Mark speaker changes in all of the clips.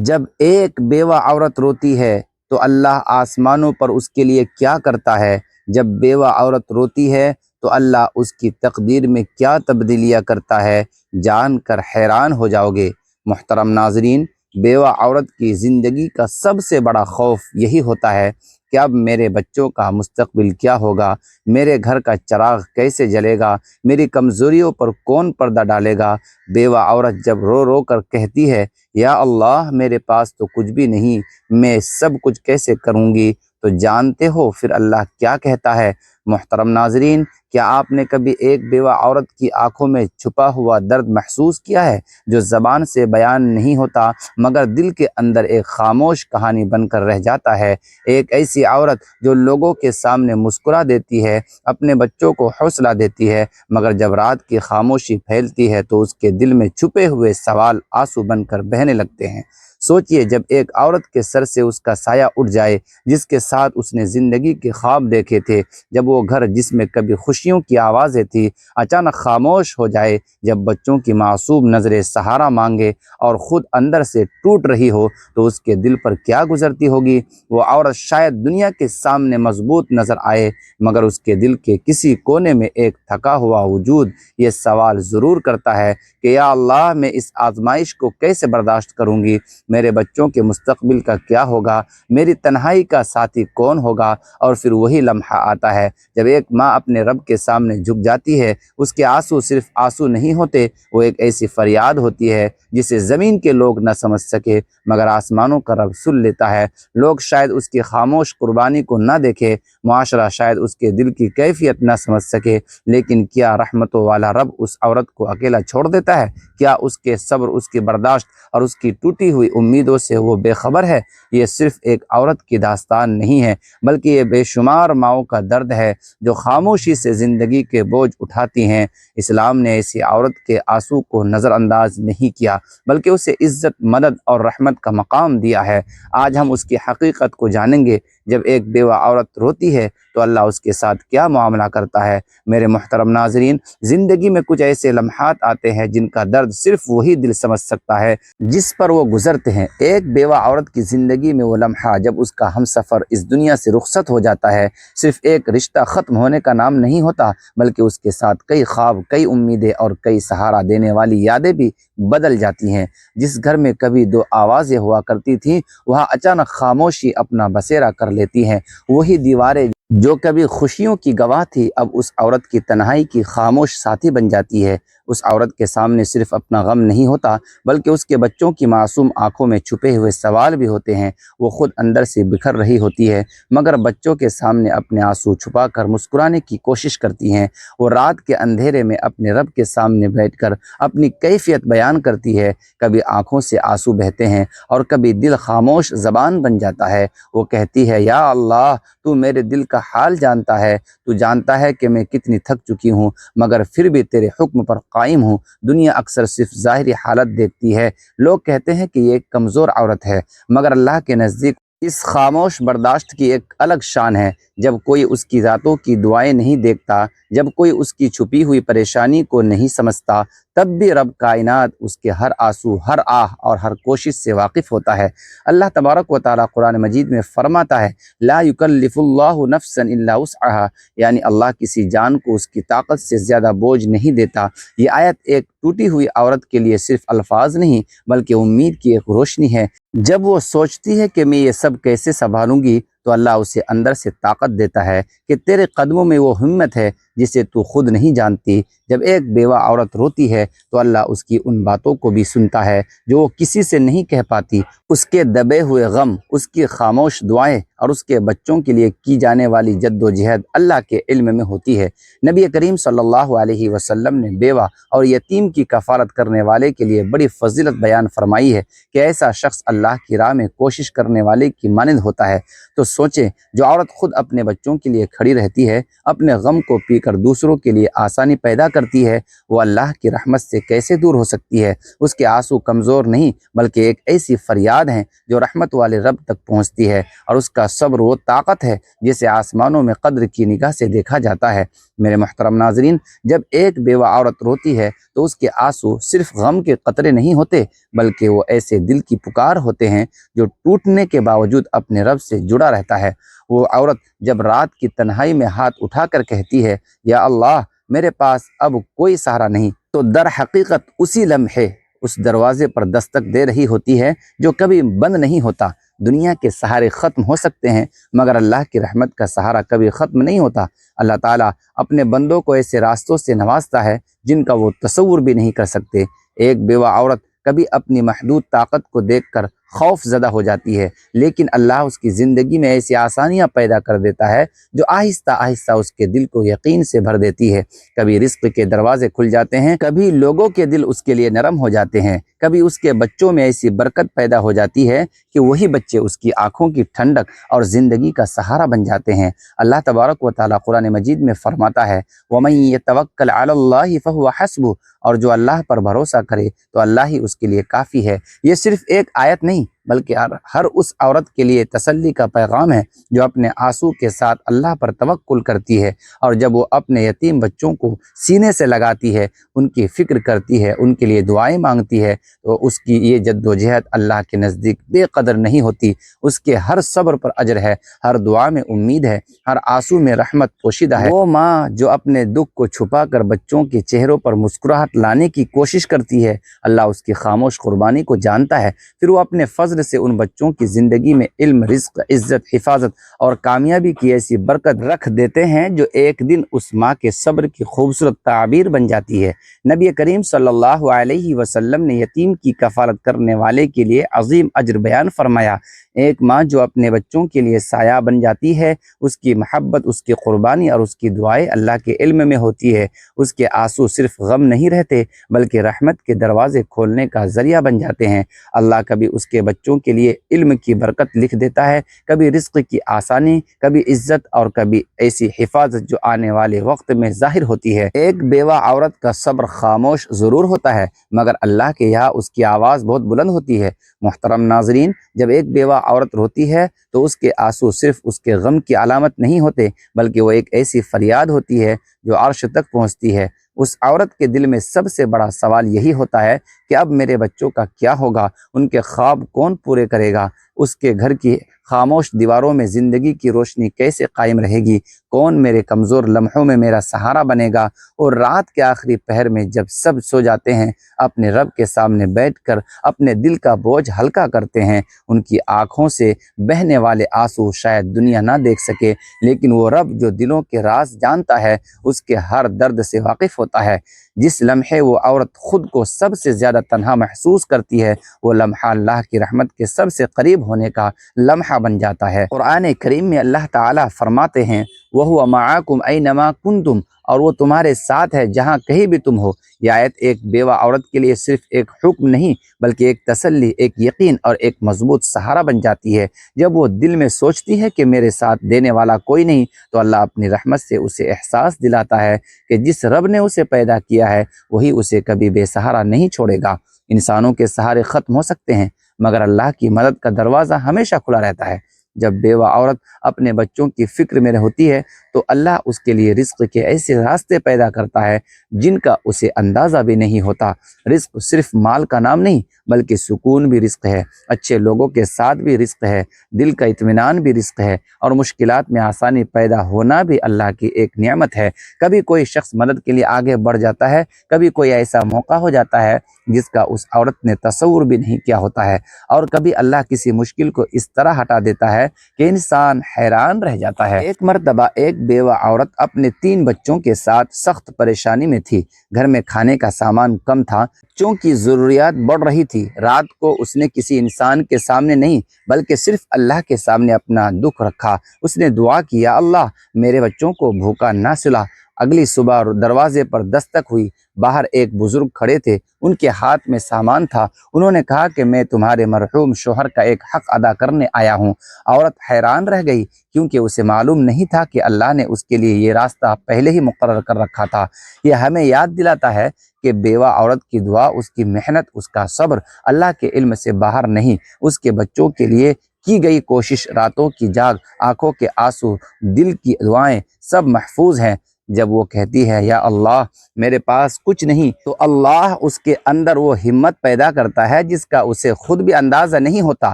Speaker 1: جب ایک بیوہ عورت روتی ہے تو اللہ آسمانوں پر اس کے لیے کیا کرتا ہے؟ جب بیوہ عورت روتی ہے تو اللہ اس کی تقدیر میں کیا تبدیلیاں کرتا ہے؟ جان کر حیران ہو جاؤ گے۔ محترم ناظرین، بیوہ عورت کی زندگی کا سب سے بڑا خوف یہی ہوتا ہے کہ اب میرے بچوں کا مستقبل کیا ہوگا، میرے گھر کا چراغ کیسے جلے گا، میری کمزوریوں پر کون پردہ ڈالے گا۔ بیوہ عورت جب رو رو کر کہتی ہے یا اللہ میرے پاس تو کچھ بھی نہیں، میں سب کچھ کیسے کروں گی، تو جانتے ہو پھر اللہ کیا کہتا ہے؟ محترم ناظرین، کیا آپ نے کبھی ایک بیوہ عورت کی آنکھوں میں چھپا ہوا درد محسوس کیا ہے، جو زبان سے بیان نہیں ہوتا مگر دل کے اندر ایک خاموش کہانی بن کر رہ جاتا ہے؟ ایک ایسی عورت جو لوگوں کے سامنے مسکرا دیتی ہے، اپنے بچوں کو حوصلہ دیتی ہے، مگر جب رات کی خاموشی پھیلتی ہے تو اس کے دل میں چھپے ہوئے سوال آنسو بن کر بہنے لگتے ہیں۔ سوچئے، جب ایک عورت کے سر سے اس کا سایہ اٹھ جائے جس کے ساتھ اس نے زندگی کے خواب دیکھے تھے، جب وہ گھر جس میں کبھی خوشیوں کی آوازیں تھی اچانک خاموش ہو جائے، جب بچوں کی معصوم نظریں سہارا مانگے اور خود اندر سے ٹوٹ رہی ہو، تو اس کے دل پر کیا گزرتی ہوگی؟ وہ عورت شاید دنیا کے سامنے مضبوط نظر آئے، مگر اس کے دل کے کسی کونے میں ایک تھکا ہوا وجود یہ سوال ضرور کرتا ہے کہ یا اللہ میں اس آزمائش کو کیسے برداشت کروں گی، میرے بچوں کے مستقبل کا کیا ہوگا، میری تنہائی کا ساتھی کون ہوگا؟ اور پھر وہی لمحہ آتا ہے جب ایک ماں اپنے رب کے سامنے جھک جاتی ہے۔ اس کے آنسو صرف آنسو نہیں ہوتے، وہ ایک ایسی فریاد ہوتی ہے جسے زمین کے لوگ نہ سمجھ سکے مگر آسمانوں کا رب سن لیتا ہے۔ لوگ شاید اس کی خاموش قربانی کو نہ دیکھے، معاشرہ شاید اس کے دل کی کیفیت نہ سمجھ سکے، لیکن کیا رحمتوں والا رب اس عورت کو اکیلا چھوڑ دیتا ہے؟ کیا اس کے صبر، اس کی برداشت اور اس کی ٹوٹی ہوئی امیدوں سے وہ بے خبر ہے؟ یہ صرف ایک عورت کی داستان نہیں ہے، بلکہ یہ بے شمار ماؤں کا درد ہے جو خاموشی سے زندگی کے بوجھ اٹھاتی ہیں۔ اسلام نے ایسی عورت کے آنسو کو نظر انداز نہیں کیا، بلکہ اسے عزت، مدد اور رحمت کا مقام دیا ہے۔ آج ہم اس کی حقیقت کو جانیں گے۔ جب ایک بیوہ عورت روتی ہے تو اللہ اس کے ساتھ کیا معاملہ کرتا ہے؟ میرے محترم ناظرین، زندگی میں کچھ ایسے لمحات آتے ہیں جن کا درد صرف وہی دل سمجھ سکتا ہے جس پر وہ گزرتے ہیں۔ ایک بیوہ عورت کی زندگی میں وہ لمحہ جب اس کا ہمسفر اس دنیا سے رخصت ہو جاتا ہے، صرف ایک رشتہ ختم ہونے کا نام نہیں ہوتا، بلکہ اس کے ساتھ کئی خواب، کئی امیدیں اور کئی سہارا دینے والی یادیں بھی بدل جاتی ہیں۔ جس گھر میں کبھی دو آوازیں ہوا کرتی تھیں، وہاں اچانک خاموشی اپنا بسیرا کر لیتی ہیں۔ وہی دیواریں جو کبھی خوشیوں کی گواہ تھی، اب اس عورت کی تنہائی کی خاموش ساتھی بن جاتی ہے۔ اس عورت کے سامنے صرف اپنا غم نہیں ہوتا، بلکہ اس کے بچوں کی معصوم آنکھوں میں چھپے ہوئے سوال بھی ہوتے ہیں۔ وہ خود اندر سے بکھر رہی ہوتی ہے، مگر بچوں کے سامنے اپنے آنسو چھپا کر مسکرانے کی کوشش کرتی ہیں۔ وہ رات کے اندھیرے میں اپنے رب کے سامنے بیٹھ کر اپنی کیفیت بیان کرتی ہے۔ کبھی آنکھوں سے آنسو بہتے ہیں اور کبھی دل خاموش زبان بن جاتا ہے۔ وہ کہتی ہے یا اللہ تو میرے دل کا حال جانتا ہے، تو جانتا ہے کہ میں کتنی تھک چکی ہوں، مگر پھر بھی تیرے حکم پر قائم ہوں۔ دنیا اکثر صرف ظاہری حالت دیکھتی ہے۔ لوگ کہتے ہیں کہ یہ ایک کمزور عورت ہے، مگر اللہ کے نزدیک اس خاموش برداشت کی ایک الگ شان ہے۔ جب کوئی اس کی راتوں کی دعائیں نہیں دیکھتا، جب کوئی اس کی چھپی ہوئی پریشانی کو نہیں سمجھتا، تب بھی رب کائنات اس کے ہر آنسو، ہر آہ اور ہر کوشش سے واقف ہوتا ہے۔ اللہ تبارک و تعالیٰ قرآن مجید میں فرماتا ہے لا یکلف اللہ نفسا الا وسعها، یعنی اللہ کسی جان کو اس کی طاقت سے زیادہ بوجھ نہیں دیتا۔ یہ آیت ایک ٹوٹی ہوئی عورت کے لیے صرف الفاظ نہیں، بلکہ امید کی ایک روشنی ہے۔ جب وہ سوچتی ہے کہ میں یہ سب کیسے سنبھالوں گی، تو اللہ اسے اندر سے طاقت دیتا ہے کہ تیرے قدموں میں وہ ہمت ہے جسے تو خود نہیں جانتی۔ جب ایک بیوہ عورت روتی ہے تو اللہ اس کی ان باتوں کو بھی سنتا ہے جو وہ کسی سے نہیں کہہ پاتی، اس کے دبے ہوئے غم، اس کی خاموش دعائیں اور اس کے بچوں کے لیے کی جانے والی جد و جہد اللہ کے علم میں ہوتی ہے۔ نبی کریم صلی اللہ علیہ وسلم نے بیوہ اور یتیم کی کفالت کرنے والے کے لیے بڑی فضیلت بیان فرمائی ہے کہ ایسا شخص اللہ کی راہ میں کوشش کرنے والے کی مانند ہوتا ہے۔ تو سوچیں، جو عورت خود اپنے بچوں کے لیے کھڑی رہتی ہے، اپنے غم کو پی کر دوسروں کے لیے آسانی پیدا کرتی ہے، وہ اللہ کی رحمت سے کیسے دور ہو سکتی ہے؟ اس کے آنسو کمزور نہیں، بلکہ ایک ایسی فریاد ہیں جو رحمت والے رب تک پہنچتی ہے، اور اس کا صبر وہ طاقت ہے جسے آسمانوں میں قدر کی نگاہ سے دیکھا جاتا ہے۔ میرے محترم ناظرین، جب ایک بیوہ عورت روتی ہے تو اس کے آنسو صرف غم کے قطرے نہیں ہوتے، بلکہ وہ ایسے دل کی پکار ہوتے ہیں جو ٹوٹنے کے باوجود اپنے رب سے جڑا رہتا ہے۔ وہ عورت جب رات کی تنہائی میں ہاتھ اٹھا کر کہتی ہے، یا اللہ میرے پاس اب کوئی سہارا نہیں، تو در حقیقت اسی لمحے اس دروازے پر دستک دے رہی ہوتی ہے جو کبھی بند نہیں ہوتا۔ دنیا کے سہارے ختم ہو سکتے ہیں، مگر اللہ کی رحمت کا سہارا کبھی ختم نہیں ہوتا۔ اللہ تعالیٰ اپنے بندوں کو ایسے راستوں سے نوازتا ہے جن کا وہ تصور بھی نہیں کر سکتے۔ ایک بیوہ عورت کبھی اپنی محدود طاقت کو دیکھ کر خوف زدہ ہو جاتی ہے، لیکن اللہ اس کی زندگی میں ایسی آسانیاں پیدا کر دیتا ہے جو آہستہ آہستہ اس کے دل کو یقین سے بھر دیتی ہے۔ کبھی رزق کے دروازے کھل جاتے ہیں، کبھی لوگوں کے دل اس کے لیے نرم ہو جاتے ہیں، کبھی اس کے بچوں میں ایسی برکت پیدا ہو جاتی ہے کہ وہی بچے اس کی آنکھوں کی ٹھنڈک اور زندگی کا سہارا بن جاتے ہیں۔ اللہ تبارک و تعالیٰ قرآن مجید میں فرماتا ہے، وَمَن يَتَوَكَّلْ عَلَى اللَّهِ فَهُوَ حَسْبُهُ، اور جو اللہ پر بھروسہ کرے تو اللہ ہی اس کے لیے کافی ہے۔ یہ صرف ایک آیت نہیں بلکہ ہر اس عورت کے لیے تسلی کا پیغام ہے جو اپنے آنسو کے ساتھ اللہ پر توکل کرتی ہے، اور جب وہ اپنے یتیم بچوں کو سینے سے لگاتی ہے، ان کی فکر کرتی ہے، ان کے لیے دعائیں مانگتی ہے، تو اس کی یہ جد و جہد اللہ کے نزدیک بے قدر نہیں ہوتی۔ اس کے ہر صبر پر اجر ہے، ہر دعا میں امید ہے، ہر آنسو میں رحمت پوشیدہ ہے۔ وہ ماں جو اپنے دکھ کو چھپا کر بچوں کے چہروں پر مسکراہٹ لانے کی کوشش کرتی ہے، اللہ اس کی خاموش قربانی کو جانتا ہے، پھر وہ اپنے فضل سے ان بچوں کی زندگی میں علم، رزق، عزت، حفاظت اور کامیابی کی ایسی برکت رکھ دیتے ہیں جو ایک دن اس ماں کے صبر کی خوبصورت تعبیر بن جاتی ہے۔ نبی کریم صلی اللہ علیہ وسلم نے یتیم کی کفالت کرنے والے کے لیے عظیم اجر بیان فرمایا۔ ایک ماں جو اپنے بچوں کے لیے سایہ بن جاتی ہے، اس کی محبت، اس کی قربانی اور اس کی دعائیں اللہ کے علم میں ہوتی ہے۔ اس کے آنسو صرف غم نہیں رہتے بلکہ رحمت کے دروازے کھولنے کا ذریعہ بن جاتے ہیں۔ اللہ کبھی اس کے بچوں کے لیے علم کی برکت لکھ دیتا ہے، کبھی رزق کی آسانی، کبھی عزت اور کبھی ایسی حفاظت جو آنے والے وقت میں ظاہر ہوتی ہے۔ ایک بیوہ عورت کا صبر خاموش ضرور ہوتا ہے، مگر اللہ کے یہاں اس کی آواز بہت بلند ہوتی ہے۔ محترم ناظرین، جب ایک بیوہ عورت روتی ہے تو اس کے آنسو صرف اس کے غم کی علامت نہیں ہوتے، بلکہ وہ ایک ایسی فریاد ہوتی ہے جو عرش تک پہنچتی ہے۔ اس عورت کے دل میں سب سے بڑا سوال یہی ہوتا ہے کہ اب میرے بچوں کا کیا ہوگا، ان کے خواب کون پورے کرے گا، اس کے گھر کی خاموش دیواروں میں زندگی کی روشنی کیسے قائم رہے گی، کون میرے کمزور لمحوں میں میرا سہارا بنے گا۔ اور رات کے آخری پہر میں جب سب سو جاتے ہیں، اپنے رب کے سامنے بیٹھ کر اپنے دل کا بوجھ ہلکا کرتے ہیں، ان کی آنکھوں سے بہنے والے آنسو شاید دنیا نہ دیکھ سکے، لیکن وہ رب جو دلوں کے راز جانتا ہے، اس کے ہر درد سے واقف ہوتا ہے۔ جس لمحے وہ عورت خود کو سب سے زیادہ تنہا محسوس کرتی ہے، وہ لمحہ اللہ کی رحمت کے سب سے قریب ہونے کا لمحہ بن جاتا ہے۔ قرآن کریم میں اللہ تعالیٰ فرماتے ہیں، وَهُوَ مَعَاكُمْ أَيْنَمَا كُنْتُمْ، اور وہ تمہارے ساتھ ہے جہاں کہیں بھی تم ہو۔ یہ آیت ایک بیوہ عورت کے لیے صرف ایک حکم نہیں بلکہ ایک تسلی، ایک یقین اور ایک مضبوط سہارا بن جاتی ہے۔ جب وہ دل میں سوچتی ہے کہ میرے ساتھ دینے والا کوئی نہیں، تو اللہ اپنی رحمت سے اسے احساس دلاتا ہے کہ جس رب نے اسے پیدا کیا ہے وہی اسے کبھی بے سہارا نہیں چھوڑے گا۔ انسانوں کے سہارے ختم ہو سکتے ہیں، مگر اللہ کی مدد کا دروازہ ہمیشہ کھلا رہتا ہے۔ جب بیوہ عورت اپنے بچوں کی فکر میں ہوتی ہے تو اللہ اس کے لیے رزق کے ایسے راستے پیدا کرتا ہے جن کا اسے اندازہ بھی نہیں ہوتا۔ رزق صرف مال کا نام نہیں بلکہ سکون بھی رزق ہے، اچھے لوگوں کے ساتھ بھی رزق ہے، دل کا اطمینان بھی رزق ہے، اور مشکلات میں آسانی پیدا ہونا بھی اللہ کی ایک نعمت ہے۔ کبھی کوئی شخص مدد کے لیے آگے بڑھ جاتا ہے، کبھی کوئی ایسا موقع ہو جاتا ہے جس کا اس عورت نے تصور بھی نہیں کیا ہوتا ہے، اور کبھی اللہ کسی مشکل کو اس طرح ہٹا دیتا ہے کہ انسان حیران رہ جاتا ہے۔ ایک مرتبہ ایک بیوہ عورت اپنے 3 بچوں کے ساتھ سخت پریشانی میں تھی۔ گھر میں کھانے کا سامان کم تھا، بچوں کی ضروریات بڑھ رہی تھی۔ رات کو اس نے کسی انسان کے سامنے نہیں بلکہ صرف اللہ کے سامنے اپنا دکھ رکھا۔ اس نے دعا کی، یا اللہ میرے بچوں کو بھوکا نہ سلا۔ اگلی صبح دروازے پر دستک ہوئی۔ باہر ایک بزرگ کھڑے تھے، ان کے ہاتھ میں سامان تھا۔ انہوں نے کہا کہ میں تمہارے مرحوم شوہر کا ایک حق ادا کرنے آیا ہوں۔ عورت حیران رہ گئی کیونکہ اسے معلوم نہیں تھا کہ اللہ نے اس کے لیے یہ راستہ پہلے ہی مقرر کر رکھا تھا۔ یہ ہمیں یاد دلاتا ہے کہ بیوہ عورت کی دعا، اس کی محنت، اس کا صبر اللہ کے علم سے باہر نہیں۔ اس کے بچوں کے لیے کی گئی کوشش، راتوں کی جاگ، آنکھوں کے آنسو، دل کی دعائیں سب محفوظ ہیں۔ جب وہ کہتی ہے یا اللہ میرے پاس کچھ نہیں، تو اللہ اس کے اندر وہ ہمت پیدا کرتا ہے جس کا اسے خود بھی اندازہ نہیں ہوتا۔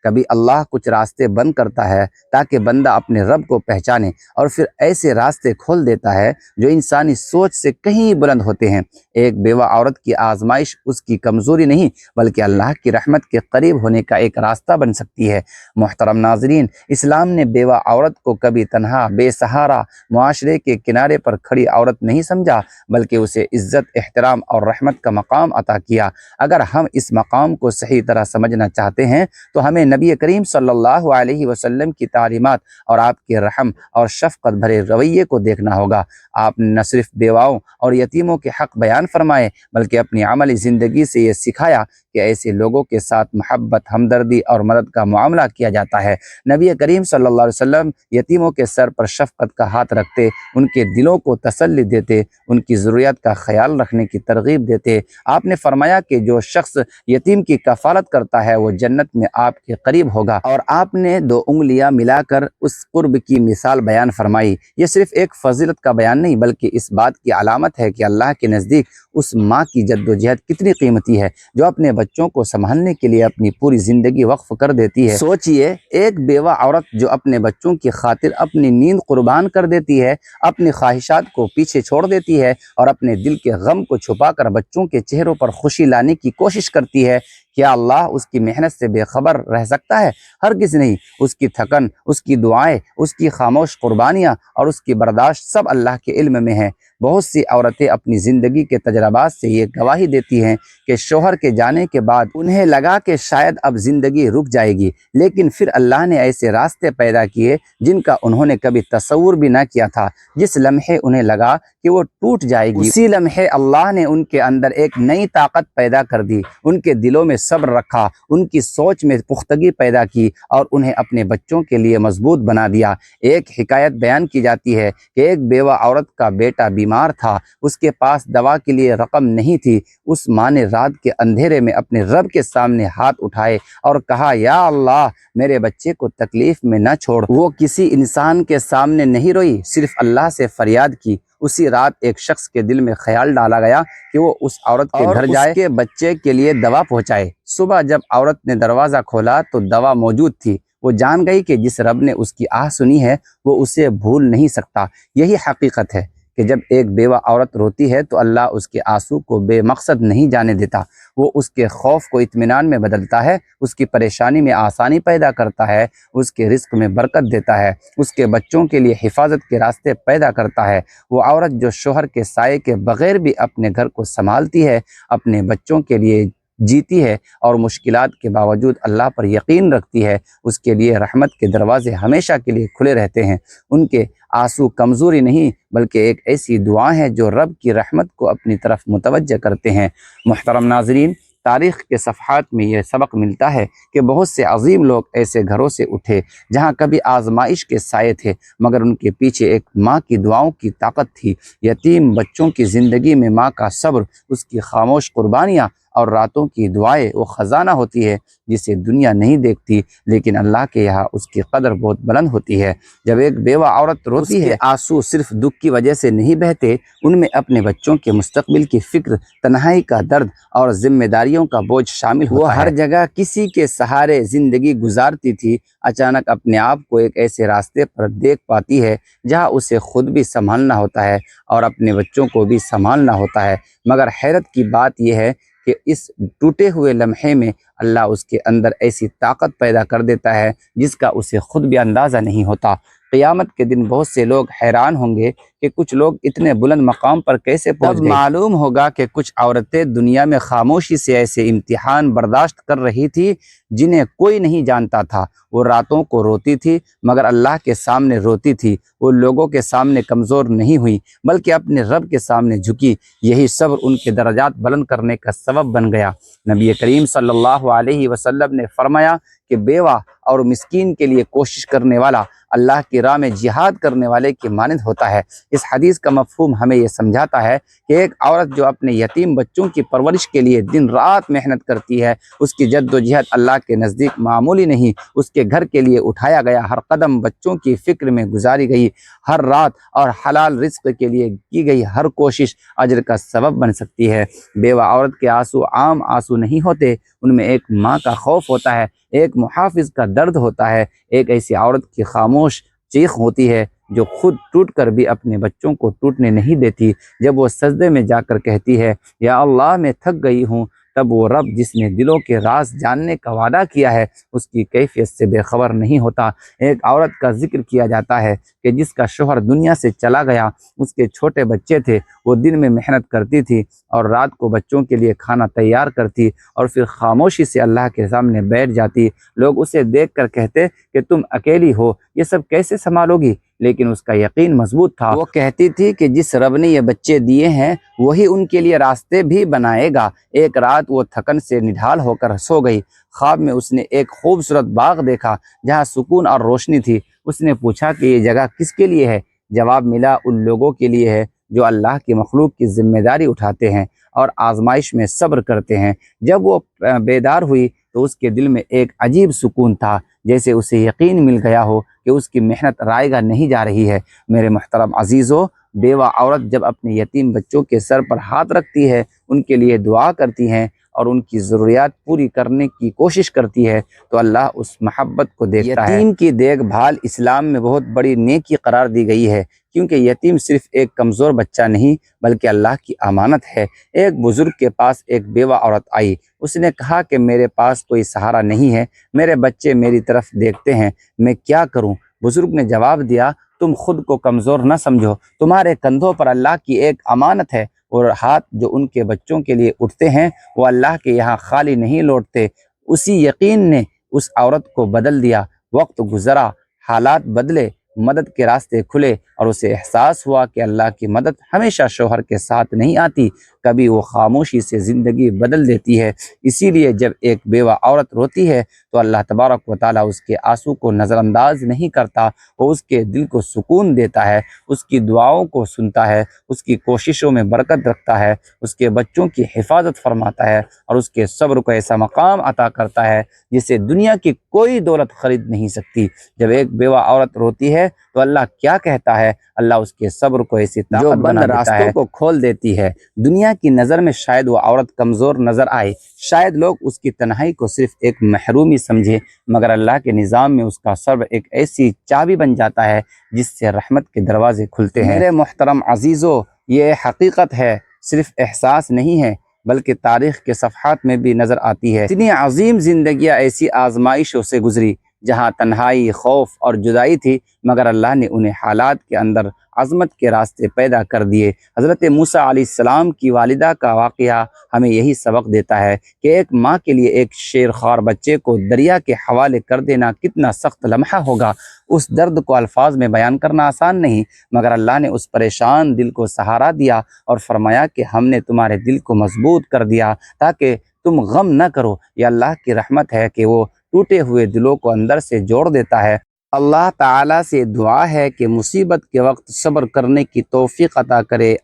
Speaker 1: کبھی اللہ کچھ راستے بند کرتا ہے تاکہ بندہ اپنے رب کو پہچانے، اور پھر ایسے راستے کھول دیتا ہے جو انسانی سوچ سے کہیں بلند ہوتے ہیں۔ ایک بیوہ عورت کی آزمائش اس کی کمزوری نہیں بلکہ اللہ کی رحمت کے قریب ہونے کا ایک راستہ بن سکتی ہے۔ محترم ناظرین، اسلام نے بیوہ عورت کو کبھی تنہا، بے سہارا، معاشرے کے کنارے پر کھڑی عورت نہیں سمجھا، بلکہ اسے عزت، احترام اور رحمت کا مقام عطا کیا۔ اگر ہم اس مقام کو صحیح طرح سمجھنا چاہتے ہیں تو ہمیں نبی کریم صلی اللہ علیہ وسلم کی تعلیمات اور آپ کے رحم اور شفقت بھرے رویے کو دیکھنا ہوگا۔ آپ نے نہ صرف بیواؤں اور یتیموں کے حق بیان فرمائے بلکہ اپنی عملی زندگی سے یہ سکھایا کہ ایسے لوگوں کے ساتھ محبت، ہمدردی اور مدد کا معاملہ کیا جاتا ہے۔ نبی کریم صلی اللہ علیہ وسلم یتیموں کے سر پر شفقت کا ہاتھ رکھتے، ان کے دلوں کو تسلی دیتے، ان کی ضروریات کا خیال رکھنے کی ترغیب دیتے۔ آپ نے فرمایا کہ جو شخص یتیم کی کفالت کرتا ہے وہ جنت میں آپ کے قریب ہوگا، اور آپ نے 2 انگلیاں ملا کر اس قرب کی مثال بیان فرمائی۔ یہ صرف ایک فضیلت کا بیان نہیں بلکہ اس بات کی علامت ہے کہ اللہ کے نزدیک اس ماں کی جدوجہد کتنی قیمتی ہے جو اپنے بچوں کو سنبھالنے کے لیے اپنی پوری زندگی وقف کر دیتی ہے۔ سوچئے، ایک بیوہ عورت جو اپنے بچوں کی خاطر اپنی نیند قربان کر دیتی ہے، اپنی خواہشات کو پیچھے چھوڑ دیتی ہے اور اپنے دل کے غم کو چھپا کر بچوں کے چہروں پر خوشی لانے کی کوشش کرتی ہے، کیا اللہ اس کی محنت سے بے خبر رہ سکتا ہے؟ ہرگز نہیں۔ اس کی تھکن، اس کی دعائیں، اس کی خاموش قربانیاں اور اس کی برداشت سب اللہ کے علم میں ہیں۔ بہت سی عورتیں اپنی زندگی کے تجربات سے یہ گواہی دیتی ہیں کہ شوہر کے جانے کے بعد انہیں لگا کہ شاید اب زندگی رک جائے گی، لیکن پھر اللہ نے ایسے راستے پیدا کیے جن کا انہوں نے کبھی تصور بھی نہ کیا تھا۔ جس لمحے انہیں لگا کہ وہ ٹوٹ جائے گی، اسی لمحے اللہ نے ان کے اندر ایک نئی طاقت پیدا کر دی، ان کے دلوں میں صبر رکھا، ان کی سوچ میں پختگی پیدا کی اور انہیں اپنے بچوں کے لیے مضبوط بنا دیا۔ ایک حکایت بیان کی جاتی ہے کہ ایک بیوہ عورت کا بیٹا بیمار تھا، اس کے پاس دوا کے لیے رقم نہیں تھی۔ اس ماں نے رات کے اندھیرے میں اپنے رب کے سامنے ہاتھ اٹھائے اور کہا، یا اللہ میرے بچے کو تکلیف میں نہ چھوڑ۔ وہ کسی انسان کے سامنے نہیں روئی، صرف اللہ سے فریاد کی۔ اسی رات ایک شخص کے دل میں خیال ڈالا گیا کہ وہ اس عورت کے گھر جائے، اس کے بچے کے لیے دوا پہنچائے۔ صبح جب عورت نے دروازہ کھولا تو دوا موجود تھی۔ وہ جان گئی کہ جس رب نے اس کی آہ سنی ہے وہ اسے بھول نہیں سکتا۔ یہی حقیقت ہے کہ جب ایک بیوہ عورت روتی ہے تو اللہ اس کے آنسو کو بے مقصد نہیں جانے دیتا، وہ اس کے خوف کو اطمینان میں بدلتا ہے، اس کی پریشانی میں آسانی پیدا کرتا ہے، اس کے رزق میں برکت دیتا ہے، اس کے بچوں کے لیے حفاظت کے راستے پیدا کرتا ہے۔ وہ عورت جو شوہر کے سائے کے بغیر بھی اپنے گھر کو سنبھالتی ہے، اپنے بچوں کے لیے جیتی ہے اور مشکلات کے باوجود اللہ پر یقین رکھتی ہے، اس کے لیے رحمت کے دروازے ہمیشہ کے لیے کھلے رہتے ہیں۔ ان کے آنسو کمزوری نہیں بلکہ ایک ایسی دعا ہے جو رب کی رحمت کو اپنی طرف متوجہ کرتے ہیں۔ محترم ناظرین، تاریخ کے صفحات میں یہ سبق ملتا ہے کہ بہت سے عظیم لوگ ایسے گھروں سے اٹھے جہاں کبھی آزمائش کے سائے تھے، مگر ان کے پیچھے ایک ماں کی دعاؤں کی طاقت تھی۔ یتیم بچوں کی زندگی میں ماں کا صبر، اس کی خاموش قربانیاں اور راتوں کی دعائیں وہ خزانہ ہوتی ہے جسے دنیا نہیں دیکھتی، لیکن اللہ کے یہاں اس کی قدر بہت بلند ہوتی ہے۔ جب ایک بیوہ عورت روتی ہے، آنسو صرف دکھ کی وجہ سے نہیں بہتے، ان میں اپنے بچوں کے مستقبل کی فکر، تنہائی کا درد اور ذمہ داریوں کا بوجھ شامل ہوتا ہے۔ وہ ہر جگہ کسی کے سہارے زندگی گزارتی تھی، اچانک اپنے آپ کو ایک ایسے راستے پر دیکھ پاتی ہے جہاں اسے خود بھی سنبھالنا ہوتا ہے اور اپنے بچوں کو بھی سنبھالنا ہوتا ہے۔ مگر حیرت کی بات یہ ہے کہ اس ٹوٹے ہوئے لمحے میں اللہ اس کے اندر ایسی طاقت پیدا کر دیتا ہے جس کا اسے خود بھی اندازہ نہیں ہوتا۔ قیامت کے دن بہت سے لوگ حیران ہوں گے کہ کچھ لوگ اتنے بلند مقام پر کیسے پہنچ گئے۔ معلوم ہوگا کہ کچھ عورتیں دنیا میں خاموشی سے ایسے امتحان برداشت کر رہی تھی جنہیں کوئی نہیں جانتا تھا۔ وہ راتوں کو روتی تھی مگر اللہ کے سامنے روتی تھی۔ وہ لوگوں کے سامنے کمزور نہیں ہوئی بلکہ اپنے رب کے سامنے جھکی۔ یہی صبر ان کے درجات بلند کرنے کا سبب بن گیا۔ نبی کریم صلی اللہ علیہ وسلم نے فرمایا کہ بیوہ اور مسکین کے لیے کوشش کرنے والا اللہ کی راہ میں جہاد کرنے والے کی مانند ہوتا ہے۔ اس حدیث کا مفہوم ہمیں یہ سمجھاتا ہے کہ ایک عورت جو اپنے یتیم بچوں کی پرورش کے لیے دن رات محنت کرتی ہے، اس کی جد و جہد اللہ کے نزدیک معمولی نہیں۔ اس کے گھر کے لیے اٹھایا گیا ہر قدم، بچوں کی فکر میں گزاری گئی ہر رات اور حلال رزق کے لیے کی گئی ہر کوشش اجر کا سبب بن سکتی ہے۔ بیوہ عورت کے آنسو عام آنسو نہیں ہوتے، ان میں ایک ماں کا خوف ہوتا ہے، ایک محافظ کا درد ہوتا ہے، ایک ایسی عورت کی خاموش چیخ ہوتی ہے جو خود ٹوٹ کر بھی اپنے بچوں کو ٹوٹنے نہیں دیتی۔ جب وہ سجدے میں جا کر کہتی ہے یا اللہ میں تھک گئی ہوں، تب وہ رب جس نے دلوں کے راز جاننے کا وعدہ کیا ہے اس کی کیفیت سے بے خبر نہیں ہوتا۔ ایک عورت کا ذکر کیا جاتا ہے کہ جس کا شوہر دنیا سے چلا گیا، اس کے چھوٹے بچے تھے، وہ دن میں محنت کرتی تھی اور رات کو بچوں کے لیے کھانا تیار کرتی اور پھر خاموشی سے اللہ کے سامنے بیٹھ جاتی۔ لوگ اسے دیکھ کر کہتے کہ تم اکیلی ہو، یہ سب کیسے سنبھالو گی؟ لیکن اس کا یقین مضبوط تھا۔ وہ کہتی تھی کہ جس رب نے یہ بچے دیے ہیں وہی ان کے لیے راستے بھی بنائے گا۔ ایک رات وہ تھکن سے نڈھال ہو کر سو گئی۔ خواب میں اس نے ایک خوبصورت باغ دیکھا جہاں سکون اور روشنی تھی۔ اس نے پوچھا کہ یہ جگہ کس کے لیے ہے؟ جواب ملا، ان لوگوں کے لیے ہے جو اللہ کی مخلوق کی ذمہ داری اٹھاتے ہیں اور آزمائش میں صبر کرتے ہیں۔ جب وہ بیدار ہوئی تو اس کے دل میں ایک عجیب سکون تھا، جیسے اسے یقین مل گیا ہو کہ اس کی محنت رائے گاہ نہیں جا رہی ہے۔ میرے محترم عزیزو، بیوہ عورت جب اپنے یتیم بچوں کے سر پر ہاتھ رکھتی ہے، ان کے لیے دعا کرتی ہیں اور ان کی ضروریات پوری کرنے کی کوشش کرتی ہے تو اللہ اس محبت کو دیکھتا ہے۔ یتیم کی دیکھ بھال اسلام میں بہت بڑی نیکی قرار دی گئی ہے، کیونکہ یتیم صرف ایک کمزور بچہ نہیں بلکہ اللہ کی امانت ہے۔ ایک بزرگ کے پاس ایک بیوہ عورت آئی۔ اس نے کہا کہ میرے پاس کوئی سہارا نہیں ہے، میرے بچے میری طرف دیکھتے ہیں، میں کیا کروں؟ بزرگ نے جواب دیا، تم خود کو کمزور نہ سمجھو، تمہارے کندھوں پر اللہ کی ایک امانت ہے، اور ہاتھ جو ان کے بچوں کے لیے اٹھتے ہیں وہ اللہ کے یہاں خالی نہیں لوٹتے۔ اسی یقین نے اس عورت کو بدل دیا۔ وقت گزرا، حالات بدلے، مدد کے راستے کھلے اور اسے احساس ہوا کہ اللہ کی مدد ہمیشہ شوہر کے ساتھ نہیں آتی، کبھی وہ خاموشی سے زندگی بدل دیتی ہے۔ اسی لیے جب ایک بیوہ عورت روتی ہے تو اللہ تبارک و تعالیٰ اس کے آنسو کو نظر انداز نہیں کرتا، وہ اس کے دل کو سکون دیتا ہے، اس کی دعاؤں کو سنتا ہے، اس کی کوششوں میں برکت رکھتا ہے، اس کے بچوں کی حفاظت فرماتا ہے اور اس کے صبر کو ایسا مقام عطا کرتا ہے جسے دنیا کی کوئی دولت خرید نہیں سکتی۔ جب ایک بیوہ عورت روتی ہے تو اللہ کیا کہتا ہے؟ اللہ اس کے صبر کو ایسی طاقت بنا دیتا ہے، راستوں کو کھول دیتی ہے۔ دنیا کی نظر میں شاید وہ عورت کمزور نظر آئے، شاید لوگ اس کی تنہائی کو صرف ایک محرومی سمجھے، مگر اللہ کے نظام میں اس کا صبر ایک ایسی چابی بن جاتا ہے جس سے رحمت کے دروازے کھلتے ہیں۔ میرے محترم عزیزو، یہ حقیقت ہے، صرف احساس نہیں ہے بلکہ تاریخ کے صفحات میں بھی نظر آتی ہے۔ اتنی عظیم زندگیاں ایسی آزمائشوں سے گزری جہاں تنہائی، خوف اور جدائی تھی، مگر اللہ نے انہیں حالات کے اندر عظمت کے راستے پیدا کر دیے۔ حضرت موسیٰ علیہ السلام کی والدہ کا واقعہ ہمیں یہی سبق دیتا ہے کہ ایک ماں کے لیے ایک شیرخوار بچے کو دریا کے حوالے کر دینا کتنا سخت لمحہ ہوگا۔ اس درد کو الفاظ میں بیان کرنا آسان نہیں، مگر اللہ نے اس پریشان دل کو سہارا دیا اور فرمایا کہ ہم نے تمہارے دل کو مضبوط کر دیا تاکہ تم غم نہ کرو۔ یہ اللہ کی رحمت ہے کہ وہ ٹوٹے ہوئے دلوں کو اندر سے جوڑ دیتا ہے۔ اللہ تعالیٰ سے دعا ہے کہ مصیبت کے وقت صبر کرنے کی توفیق عطا کرے۔